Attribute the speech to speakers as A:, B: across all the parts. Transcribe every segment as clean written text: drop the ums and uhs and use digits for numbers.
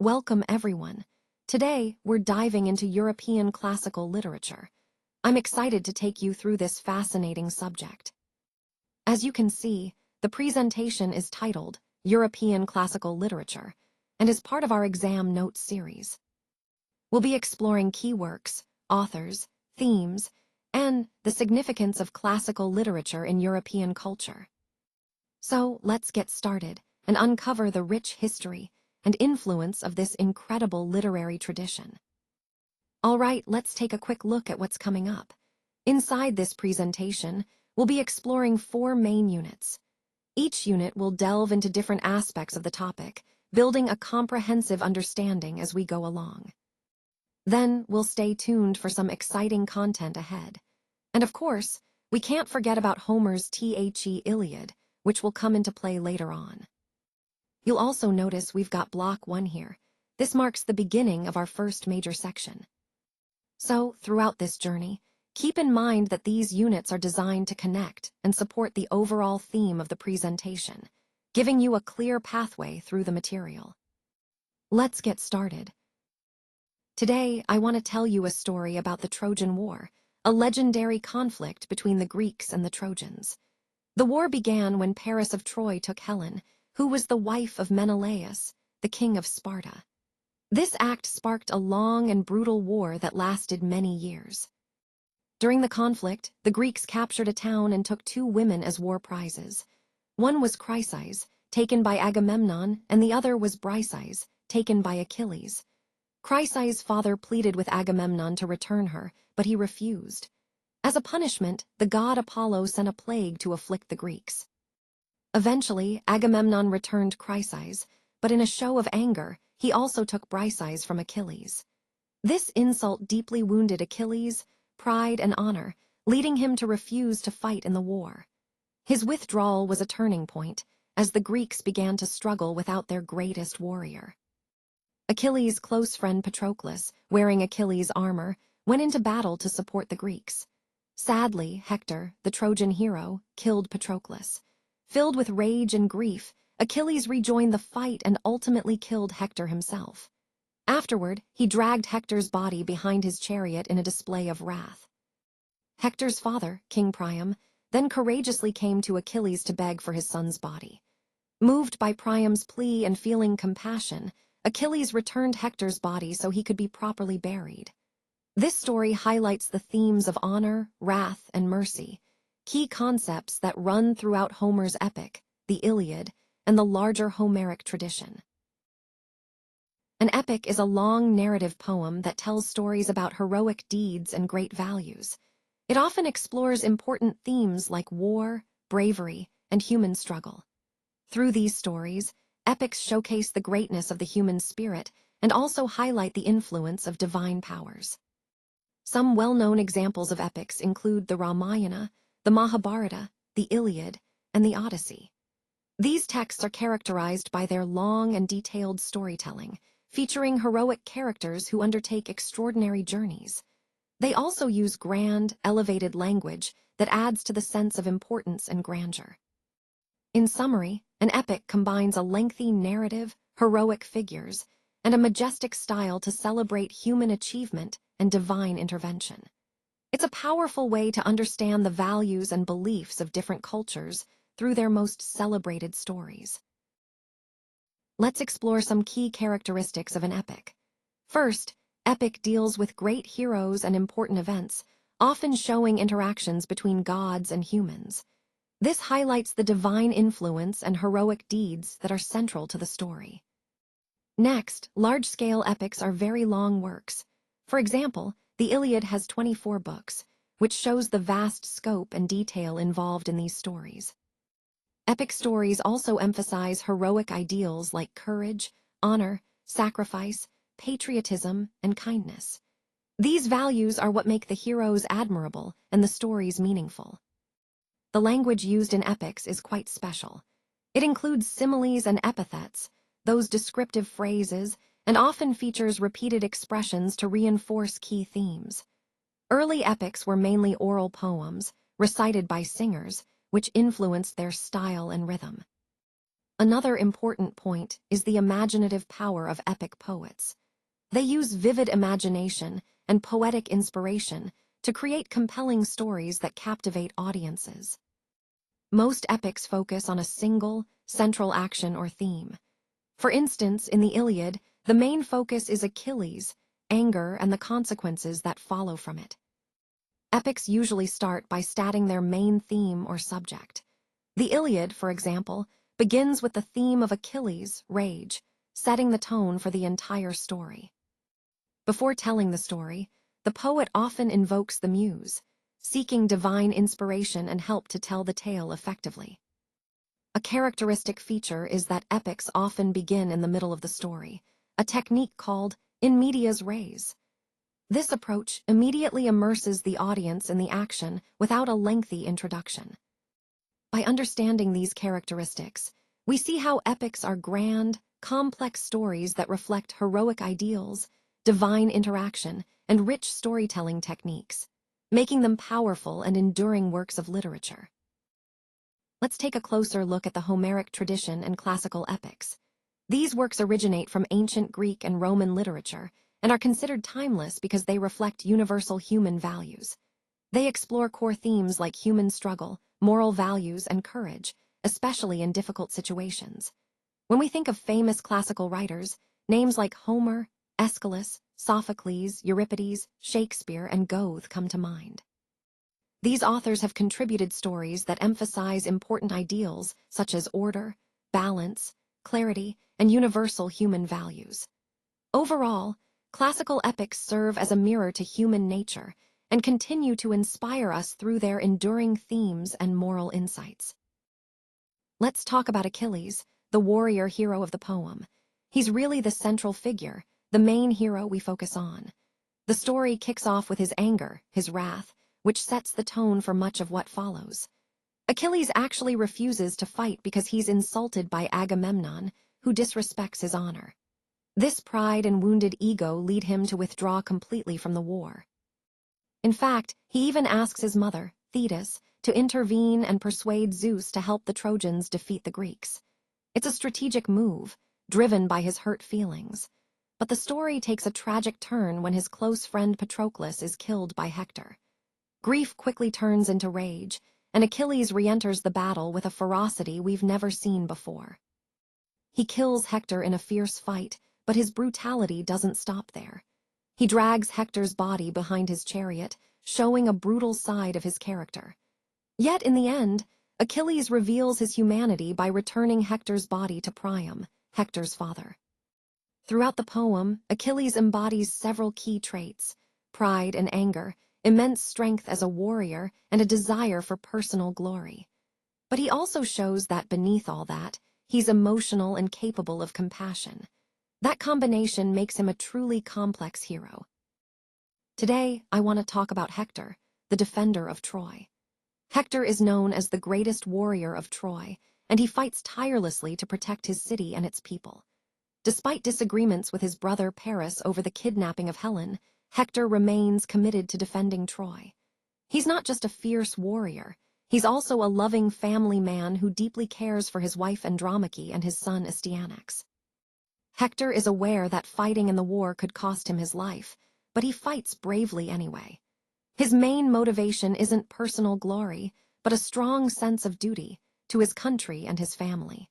A: Welcome everyone. Today, we're diving into European classical literature. I'm excited to take you through this fascinating subject. As you can see, the presentation is titled European Classical Literature and is part of our exam notes series. We'll be exploring key works, authors, themes, and the significance of classical literature in European culture. So, let's get started and uncover the rich history and influence of this incredible literary tradition. All right, let's take a quick look at what's coming up. Inside this presentation, we'll be exploring 4 main units. Each unit will delve into different aspects of the topic, building a comprehensive understanding as we go along. Then, we'll stay tuned for some exciting content ahead. And of course, we can't forget about Homer's Iliad, which will come into play later on. You'll also notice we've got Block 1 here. This marks the beginning of our first major section. So, throughout this journey, keep in mind that these units are designed to connect and support the overall theme of the presentation, giving you a clear pathway through the material. Let's get started. Today, I want to tell you a story about the Trojan War, a legendary conflict between the Greeks and the Trojans. The war began when Paris of Troy took Helen, who was the wife of Menelaus, the king of Sparta. This act sparked a long and brutal war that lasted many years. During the conflict, the Greeks captured a town and took 2 women as war prizes. One was Chryseis, taken by Agamemnon, and the other was Briseis, taken by Achilles. Chryseis' father pleaded with Agamemnon to return her, but he refused. As a punishment, the god Apollo sent a plague to afflict the Greeks. Eventually, Agamemnon returned Chryseis, but in a show of anger, he also took Briseis from Achilles. This insult deeply wounded Achilles' pride and honor, leading him to refuse to fight in the war. His withdrawal was a turning point, as the Greeks began to struggle without their greatest warrior. Achilles' close friend Patroclus, wearing Achilles' armor, went into battle to support the Greeks. Sadly, Hector, the Trojan hero, killed Patroclus. Filled with rage and grief, Achilles rejoined the fight and ultimately killed Hector himself. Afterward, he dragged Hector's body behind his chariot in a display of wrath. Hector's father, King Priam, then courageously came to Achilles to beg for his son's body. Moved by Priam's plea and feeling compassion, Achilles returned Hector's body so he could be properly buried. This story highlights the themes of honor, wrath, and mercy, key concepts that run throughout Homer's epic, the Iliad, and the larger Homeric tradition. An epic is a long narrative poem that tells stories about heroic deeds and great values. It often explores important themes like war, bravery, and human struggle. Through these stories, epics showcase the greatness of the human spirit and also highlight the influence of divine powers. Some well-known examples of epics include the Ramayana, the Mahabharata, the Iliad, and the Odyssey. These texts are characterized by their long and detailed storytelling, featuring heroic characters who undertake extraordinary journeys. They also use grand, elevated language that adds to the sense of importance and grandeur. In summary, an epic combines a lengthy narrative, heroic figures, and a majestic style to celebrate human achievement and divine intervention. It's a powerful way to understand the values and beliefs of different cultures through their most celebrated stories. Let's explore some key characteristics of an epic. First, epic deals with great heroes and important events, often showing interactions between gods and humans. This highlights the divine influence and heroic deeds that are central to the story. Next, large-scale epics are very long works. For example, the Iliad has 24 books, which shows the vast scope and detail involved in these stories. Epic stories also emphasize heroic ideals like courage, honor, sacrifice, patriotism, and kindness. These values are what make the heroes admirable and the stories meaningful. The language used in epics is quite special. It includes similes and epithets, those descriptive phrases, and often features repeated expressions to reinforce key themes. Early epics were mainly oral poems, recited by singers, which influenced their style and rhythm. Another important point is the imaginative power of epic poets. They use vivid imagination and poetic inspiration to create compelling stories that captivate audiences. Most epics focus on a single, central action or theme. For instance, in the Iliad, the main focus is Achilles, anger, and the consequences that follow from it. Epics usually start by stating their main theme or subject. The Iliad, for example, begins with the theme of Achilles' rage, setting the tone for the entire story. Before telling the story, the poet often invokes the muse, seeking divine inspiration and help to tell the tale effectively. A characteristic feature is that epics often begin in the middle of the story, a technique called in medias res. This approach immediately immerses the audience in the action without a lengthy introduction. By understanding these characteristics, we see how epics are grand, complex stories that reflect heroic ideals, divine interaction, and rich storytelling techniques, making them powerful and enduring works of literature. Let's take a closer look at the Homeric tradition and classical epics. These works originate from ancient Greek and Roman literature and are considered timeless because they reflect universal human values. They explore core themes like human struggle, moral values, and courage, especially in difficult situations. When we think of famous classical writers, names like Homer, Aeschylus, Sophocles, Euripides, Shakespeare, and Goethe come to mind. These authors have contributed stories that emphasize important ideals such as order, balance, clarity, and universal human values. Overall, classical epics serve as a mirror to human nature and continue to inspire us through their enduring themes and moral insights. Let's talk about Achilles, the warrior hero of the poem. He's really the central figure, the main hero we focus on. The story kicks off with his anger, his wrath, which sets the tone for much of what follows. Achilles actually refuses to fight because he's insulted by Agamemnon, who disrespects his honor. This pride and wounded ego lead him to withdraw completely from the war. In fact, he even asks his mother, Thetis, to intervene and persuade Zeus to help the Trojans defeat the Greeks. It's a strategic move, driven by his hurt feelings. But the story takes a tragic turn when his close friend Patroclus is killed by Hector. Grief quickly turns into rage, and Achilles re-enters the battle with a ferocity we've never seen before. He kills Hector in a fierce fight, but his brutality doesn't stop there. He drags Hector's body behind his chariot, showing a brutal side of his character. Yet in the end, Achilles reveals his humanity by returning Hector's body to Priam, Hector's father. Throughout the poem, Achilles embodies several key traits: pride and anger, immense strength as a warrior, and a desire for personal glory. But he also shows that beneath all that, he's emotional and capable of compassion. That combination makes him a truly complex hero. Today, I want to talk about Hector, the defender of Troy. Hector is known as the greatest warrior of Troy, and he fights tirelessly to protect his city and its people. Despite disagreements with his brother Paris over the kidnapping of Helen, Hector remains committed to defending Troy. He's not just a fierce warrior, he's also a loving family man who deeply cares for his wife Andromache and his son Astyanax. Hector is aware that fighting in the war could cost him his life, but he fights bravely anyway. His main motivation isn't personal glory, but a strong sense of duty to his country and his family.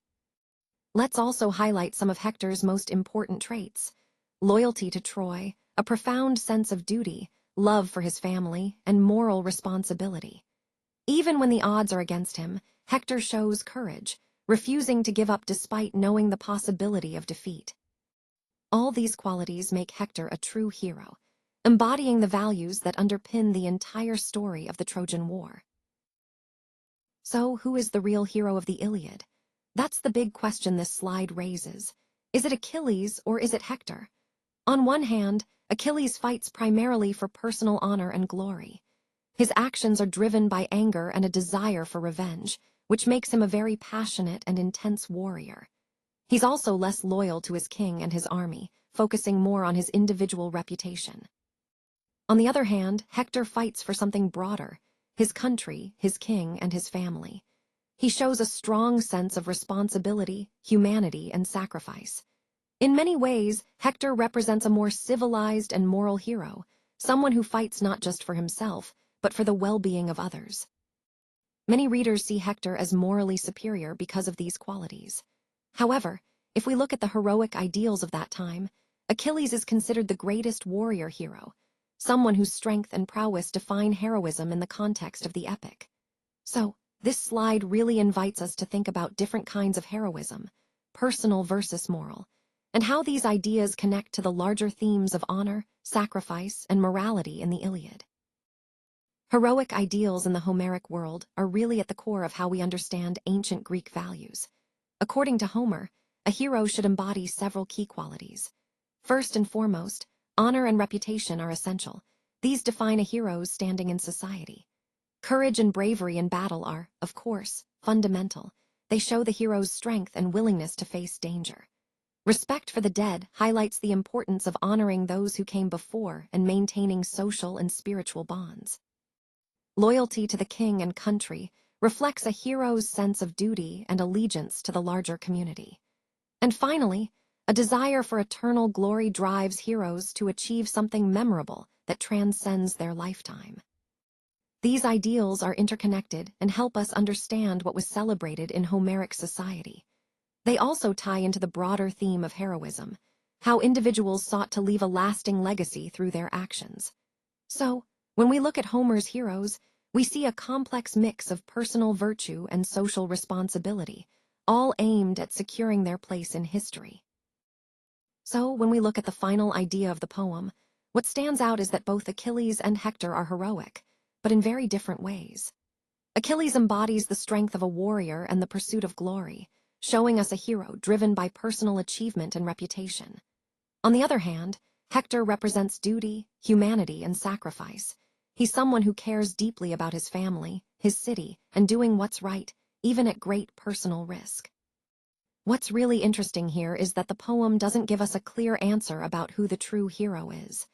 A: Let's also highlight some of Hector's most important traits: loyalty to Troy, a profound sense of duty, love for his family, and moral responsibility. Even when the odds are against him, Hector shows courage, refusing to give up despite knowing the possibility of defeat. All these qualities make Hector a true hero, embodying the values that underpin the entire story of the Trojan War. So, who is the real hero of the Iliad? That's the big question this slide raises. Is it Achilles or is it Hector? On one hand, Achilles fights primarily for personal honor and glory. His actions are driven by anger and a desire for revenge, which makes him a very passionate and intense warrior. He's also less loyal to his king and his army, focusing more on his individual reputation. On the other hand, Hector fights for something broader: his country, his king, and his family. He shows a strong sense of responsibility, humanity, and sacrifice. In many ways, Hector represents a more civilized and moral hero, someone who fights not just for himself, but for the well-being of others. Many readers see Hector as morally superior because of these qualities. However, if we look at the heroic ideals of that time, Achilles is considered the greatest warrior hero, someone whose strength and prowess define heroism in the context of the epic. So, this slide really invites us to think about different kinds of heroism, personal versus moral, and how these ideas connect to the larger themes of honor, sacrifice, and morality in the Iliad. Heroic ideals in the Homeric world are really at the core of how we understand ancient Greek values. According to Homer, a hero should embody several key qualities. First and foremost, honor and reputation are essential. These define a hero's standing in society. Courage and bravery in battle are, of course, fundamental. They show the hero's strength and willingness to face danger. Respect for the dead highlights the importance of honoring those who came before and maintaining social and spiritual bonds. Loyalty to the king and country reflects a hero's sense of duty and allegiance to the larger community. And finally, a desire for eternal glory drives heroes to achieve something memorable that transcends their lifetime. These ideals are interconnected and help us understand what was celebrated in Homeric society. They also tie into the broader theme of heroism, how individuals sought to leave a lasting legacy through their actions. So, when we look at Homer's heroes, we see a complex mix of personal virtue and social responsibility, all aimed at securing their place in history. So, when we look at the final idea of the poem, what stands out is that both Achilles and Hector are heroic, but in very different ways. Achilles embodies the strength of a warrior and the pursuit of glory, showing us a hero driven by personal achievement and reputation. On the other hand, Hector represents duty, humanity, and sacrifice. He's someone who cares deeply about his family, his city, and doing what's right, even at great personal risk. What's really interesting here is that the poem doesn't give us a clear answer about who the true hero is.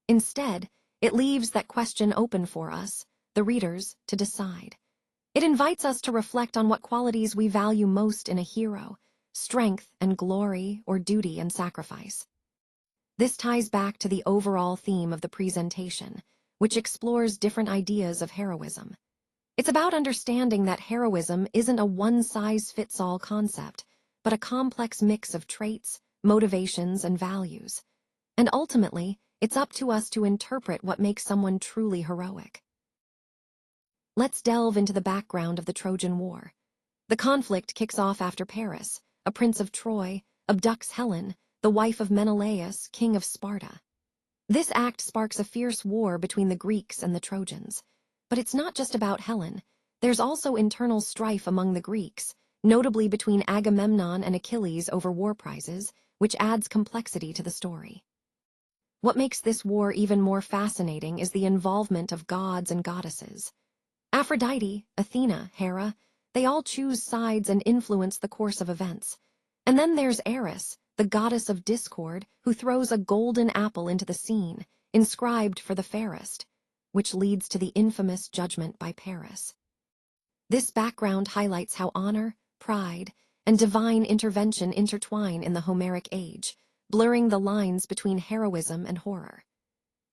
A: Instead, it leaves that question open for us, the readers, to decide. It invites us to reflect on what qualities we value most in a hero: strength and glory, or duty and sacrifice. This ties back to the overall theme of the presentation, which explores different ideas of heroism. It's about understanding that heroism isn't a one-size-fits-all concept, but a complex mix of traits, motivations, and values. And ultimately, it's up to us to interpret what makes someone truly heroic. Let's delve into the background of the Trojan War. The conflict kicks off after Paris, a prince of Troy, abducts Helen, the wife of Menelaus, king of Sparta. This act sparks a fierce war between the Greeks and the Trojans. But it's not just about Helen. There's also internal strife among the Greeks, notably between Agamemnon and Achilles over war prizes, which adds complexity to the story. What makes this war even more fascinating is the involvement of gods and goddesses. Aphrodite, Athena, Hera, they all choose sides and influence the course of events. And then there's Eris, the goddess of discord, who throws a golden apple into the scene, inscribed for the fairest, which leads to the infamous judgment by Paris. This background highlights how honor, pride, and divine intervention intertwine in the Homeric age, blurring the lines between heroism and horror.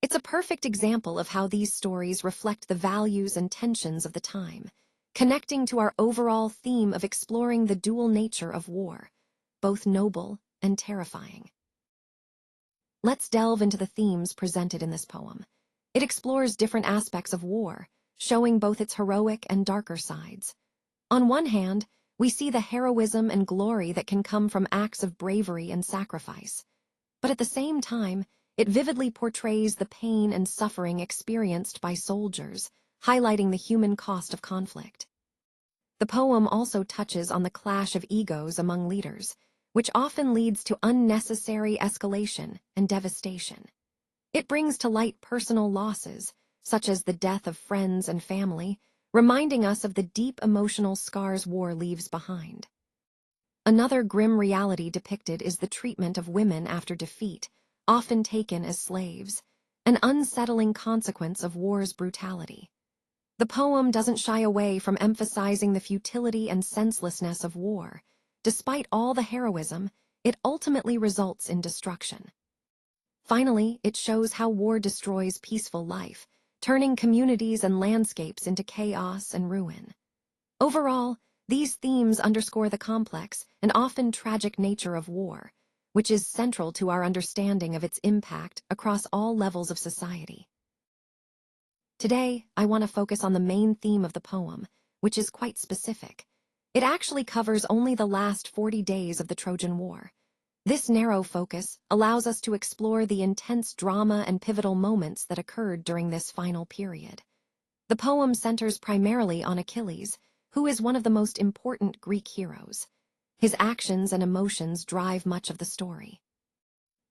A: It's a perfect example of how these stories reflect the values and tensions of the time, connecting to our overall theme of exploring the dual nature of war, both noble and terrifying. Let's delve into the themes presented in this poem. It explores different aspects of war, showing both its heroic and darker sides. On one hand, we see the heroism and glory that can come from acts of bravery and sacrifice. But at the same time, it vividly portrays the pain and suffering experienced by soldiers, highlighting the human cost of conflict. The poem also touches on the clash of egos among leaders, which often leads to unnecessary escalation and devastation. It brings to light personal losses, such as the death of friends and family, reminding us of the deep emotional scars war leaves behind. Another grim reality depicted is the treatment of women after defeat, often taken as slaves, an unsettling consequence of war's brutality. The poem doesn't shy away from emphasizing the futility and senselessness of war. Despite all the heroism, it ultimately results in destruction. Finally, it shows how war destroys peaceful life, turning communities and landscapes into chaos and ruin. Overall, these themes underscore the complex and often tragic nature of war, which is central to our understanding of its impact across all levels of society. Today, I want to focus on the main theme of the poem, which is quite specific. It actually covers only the last 40 days of the Trojan War. This narrow focus allows us to explore the intense drama and pivotal moments that occurred during this final period. The poem centers primarily on Achilles, who is one of the most important Greek heroes. His actions and emotions drive much of the story.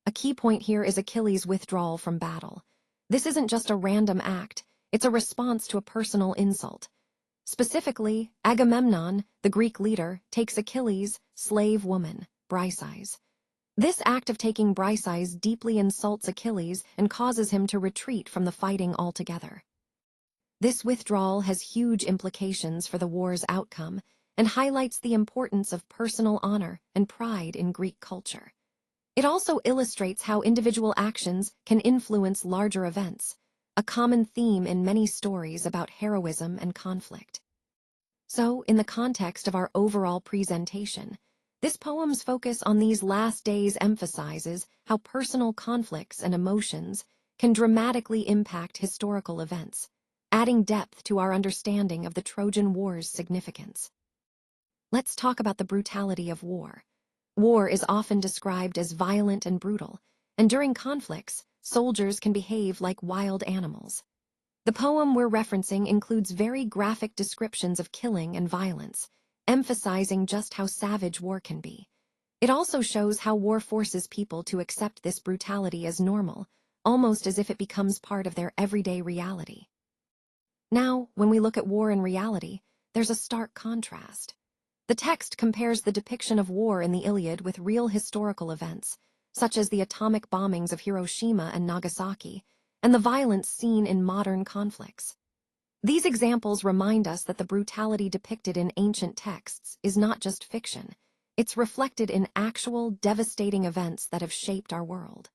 A: A key point here is Achilles' withdrawal from battle. This isn't just a random act, it's a response to a personal insult. Specifically, Agamemnon, the Greek leader, takes Achilles' slave woman, Briseis. This act of taking Briseis deeply insults Achilles and causes him to retreat from the fighting altogether. This withdrawal has huge implications for the war's outcome and highlights the importance of personal honor and pride in Greek culture. It also illustrates how individual actions can influence larger events, a common theme in many stories about heroism and conflict. So, in the context of our overall presentation, this poem's focus on these last days emphasizes how personal conflicts and emotions can dramatically impact historical events, adding depth to our understanding of the Trojan War's significance. Let's talk about the brutality of war. War is often described as violent and brutal, and during conflicts, soldiers can behave like wild animals. The poem we're referencing includes very graphic descriptions of killing and violence, emphasizing just how savage war can be. It also shows how war forces people to accept this brutality as normal, almost as if it becomes part of their everyday reality. Now, when we look at war in reality, there's a stark contrast. The text compares the depiction of war in the Iliad with real historical events, such as the atomic bombings of Hiroshima and Nagasaki, and the violence seen in modern conflicts. These examples remind us that the brutality depicted in ancient texts is not just fiction, it's reflected in actual, devastating events that have shaped our world.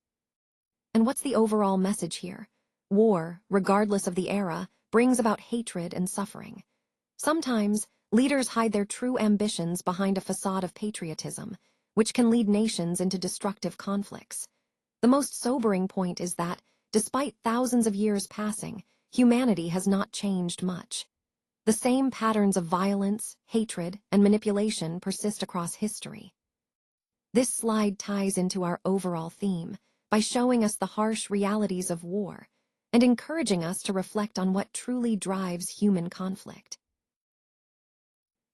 A: And what's the overall message here? War, regardless of the era, brings about hatred and suffering. Sometimes, leaders hide their true ambitions behind a facade of patriotism, which can lead nations into destructive conflicts. The most sobering point is that, despite thousands of years passing, humanity has not changed much. The same patterns of violence, hatred, and manipulation persist across history. This slide ties into our overall theme by showing us the harsh realities of war and encouraging us to reflect on what truly drives human conflict.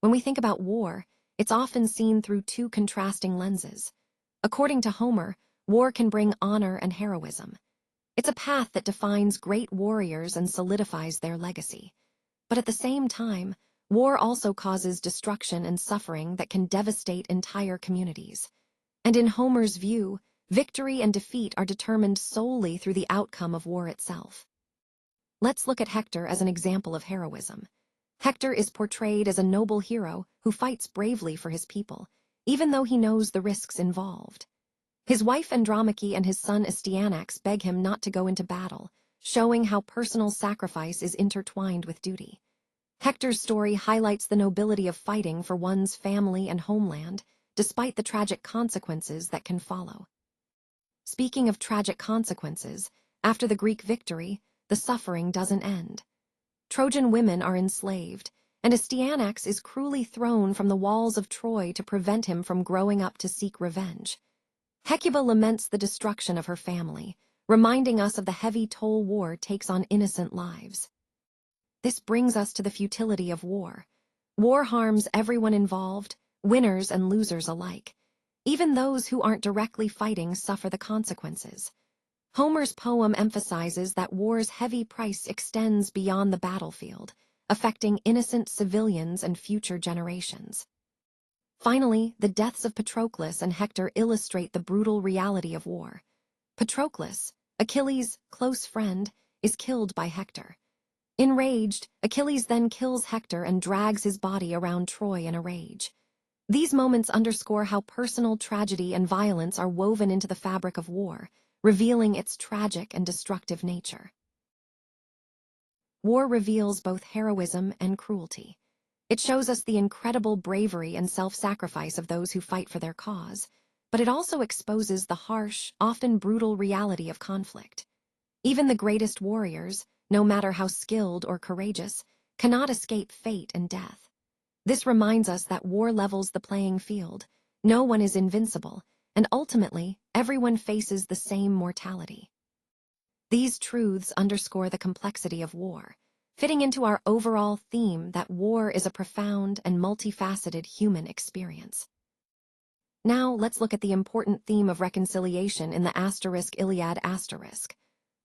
A: When we think about war, it's often seen through two contrasting lenses. According to Homer, war can bring honor and heroism. It's a path that defines great warriors and solidifies their legacy. But at the same time, war also causes destruction and suffering that can devastate entire communities. And in Homer's view, victory and defeat are determined solely through the outcome of war itself. Let's look at Hector as an example of heroism. Hector is portrayed as a noble hero who fights bravely for his people, even though he knows the risks involved. His wife Andromache and his son Astyanax beg him not to go into battle, showing how personal sacrifice is intertwined with duty. Hector's story highlights the nobility of fighting for one's family and homeland, despite the tragic consequences that can follow. Speaking of tragic consequences, after the Greek victory, the suffering doesn't end. Trojan women are enslaved, and Astyanax is cruelly thrown from the walls of Troy to prevent him from growing up to seek revenge. Hecuba laments the destruction of her family, reminding us of the heavy toll war takes on innocent lives. This brings us to the futility of war. War harms everyone involved, winners and losers alike. Even those who aren't directly fighting suffer the consequences. Homer's poem emphasizes that war's heavy price extends beyond the battlefield, affecting innocent civilians and future generations. Finally, the deaths of Patroclus and Hector illustrate the brutal reality of war. Patroclus, Achilles' close friend, is killed by Hector. Enraged, Achilles then kills Hector and drags his body around Troy in a rage. These moments underscore how personal tragedy and violence are woven into the fabric of war, revealing its tragic and destructive nature. War reveals both heroism and cruelty. It shows us the incredible bravery and self-sacrifice of those who fight for their cause, but it also exposes the harsh, often brutal reality of conflict. Even the greatest warriors, no matter how skilled or courageous, cannot escape fate and death. This reminds us that war levels the playing field. No one is invincible, and ultimately, everyone faces the same mortality. These truths underscore the complexity of war, fitting into our overall theme that war is a profound and multifaceted human experience. Now, let's look at the important theme of reconciliation in the *Iliad*.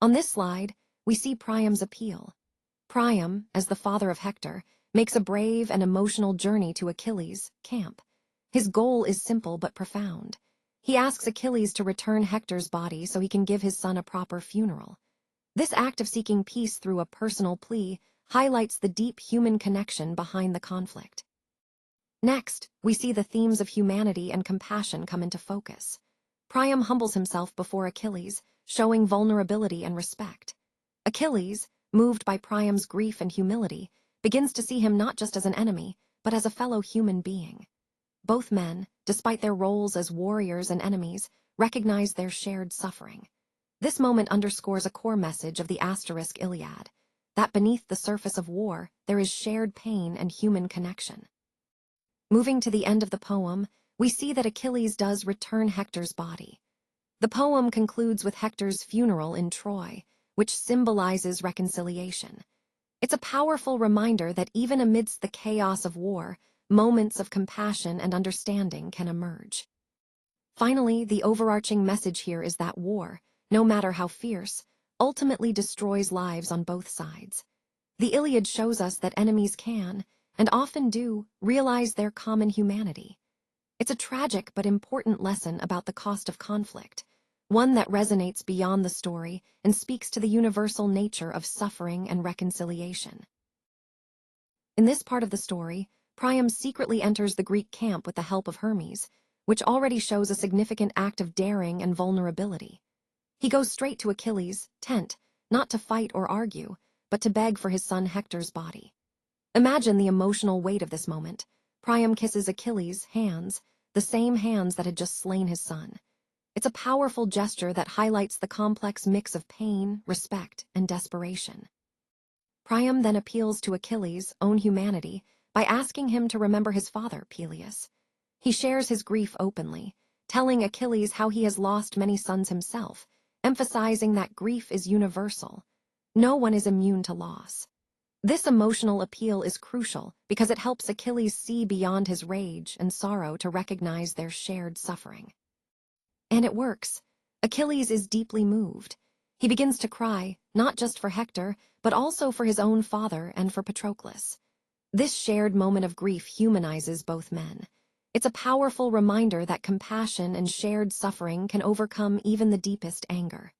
A: On this slide, we see Priam's appeal. Priam, as the father of Hector, makes a brave and emotional journey to Achilles' camp. His goal is simple but profound. He asks Achilles to return Hector's body so he can give his son a proper funeral. This act of seeking peace through a personal plea highlights the deep human connection behind the conflict. Next, we see the themes of humanity and compassion come into focus. Priam humbles himself before Achilles, showing vulnerability and respect. Achilles, moved by Priam's grief and humility, begins to see him not just as an enemy, but as a fellow human being. Both men, despite their roles as warriors and enemies, recognize their shared suffering. This moment underscores a core message of the *Iliad, that beneath the surface of war, there is shared pain and human connection. Moving to the end of the poem, we see that Achilles does return Hector's body. The poem concludes with Hector's funeral in Troy, which symbolizes reconciliation. It's a powerful reminder that even amidst the chaos of war, moments of compassion and understanding can emerge. Finally, the overarching message here is that war, no matter how fierce, ultimately destroys lives on both sides. The Iliad shows us that enemies can, and often do, realize their common humanity. It's a tragic but important lesson about the cost of conflict, one that resonates beyond the story and speaks to the universal nature of suffering and reconciliation. In this part of the story, Priam secretly enters the Greek camp with the help of Hermes, which already shows a significant act of daring and vulnerability. He goes straight to Achilles' tent, not to fight or argue, but to beg for his son Hector's body. Imagine the emotional weight of this moment. Priam kisses Achilles' hands, the same hands that had just slain his son. It's a powerful gesture that highlights the complex mix of pain, respect, and desperation. Priam then appeals to Achilles' own humanity by asking him to remember his father, Peleus. He shares his grief openly, telling Achilles how he has lost many sons himself, emphasizing that grief is universal. No one is immune to loss. This emotional appeal is crucial because it helps Achilles see beyond his rage and sorrow to recognize their shared suffering. And it works. Achilles is deeply moved. He begins to cry, not just for Hector, but also for his own father and for Patroclus. This shared moment of grief humanizes both men. It's a powerful reminder that compassion and shared suffering can overcome even the deepest anger.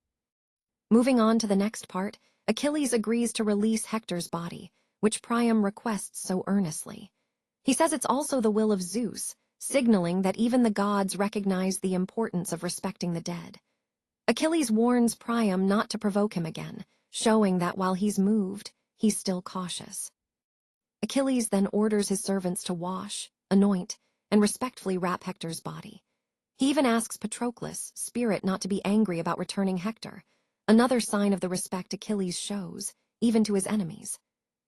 A: Moving on to the next part, Achilles agrees to release Hector's body, which Priam requests so earnestly. He says it's also the will of Zeus, signaling that even the gods recognize the importance of respecting the dead. Achilles warns Priam not to provoke him again, showing that while he's moved, he's still cautious. Achilles then orders his servants to wash, anoint, and respectfully wrap Hector's body. He even asks Patroclus' spirit not to be angry about returning Hector, another sign of the respect Achilles shows, even to his enemies.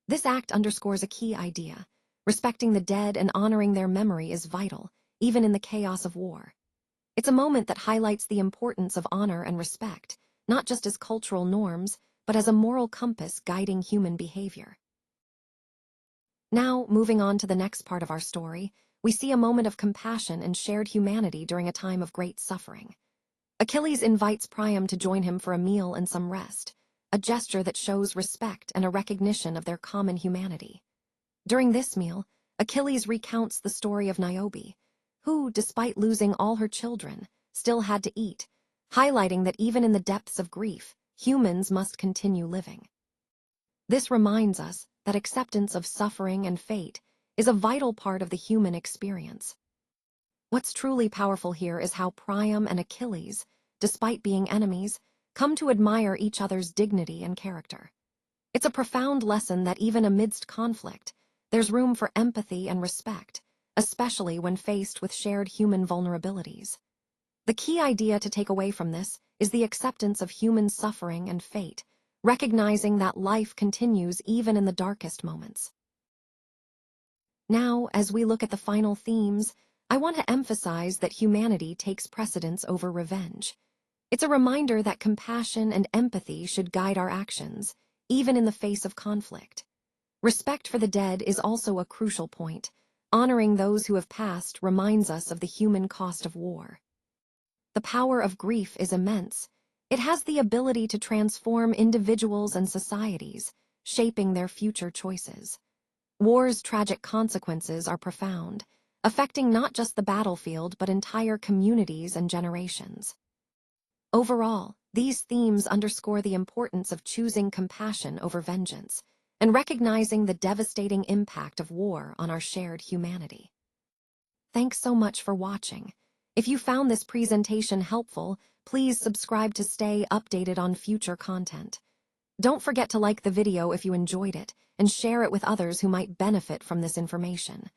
A: This act underscores a key idea. Respecting the dead and honoring their memory is vital, even in the chaos of war. It's a moment that highlights the importance of honor and respect, not just as cultural norms, but as a moral compass guiding human behavior. Now, moving on to the next part of our story, we see a moment of compassion and shared humanity during a time of great suffering. Achilles invites Priam to join him for a meal and some rest, a gesture that shows respect and a recognition of their common humanity. During this meal, Achilles recounts the story of Niobe, who, despite losing all her children, still had to eat, highlighting that even in the depths of grief, humans must continue living. This reminds us that acceptance of suffering and fate is a vital part of the human experience. What's truly powerful here is how Priam and Achilles, despite being enemies, come to admire each other's dignity and character. It's a profound lesson that even amidst conflict, there's room for empathy and respect, especially when faced with shared human vulnerabilities. The key idea to take away from this is the acceptance of human suffering and fate, recognizing that life continues even in the darkest moments. Now, as we look at the final themes, I want to emphasize that humanity takes precedence over revenge. It's a reminder that compassion and empathy should guide our actions, even in the face of conflict. Respect for the dead is also a crucial point. Honoring those who have passed reminds us of the human cost of war. The power of grief is immense. It has the ability to transform individuals and societies, shaping their future choices. War's tragic consequences are profound, affecting not just the battlefield but entire communities and generations. Overall, these themes underscore the importance of choosing compassion over vengeance and recognizing the devastating impact of war on our shared humanity. Thanks so much for watching. If you found this presentation helpful, please subscribe to stay updated on future content. Don't forget to like the video if you enjoyed it and share it with others who might benefit from this information.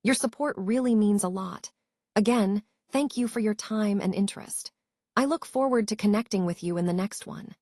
A: Your support really means a lot. Again, thank you for your time and interest. I look forward to connecting with you in the next one.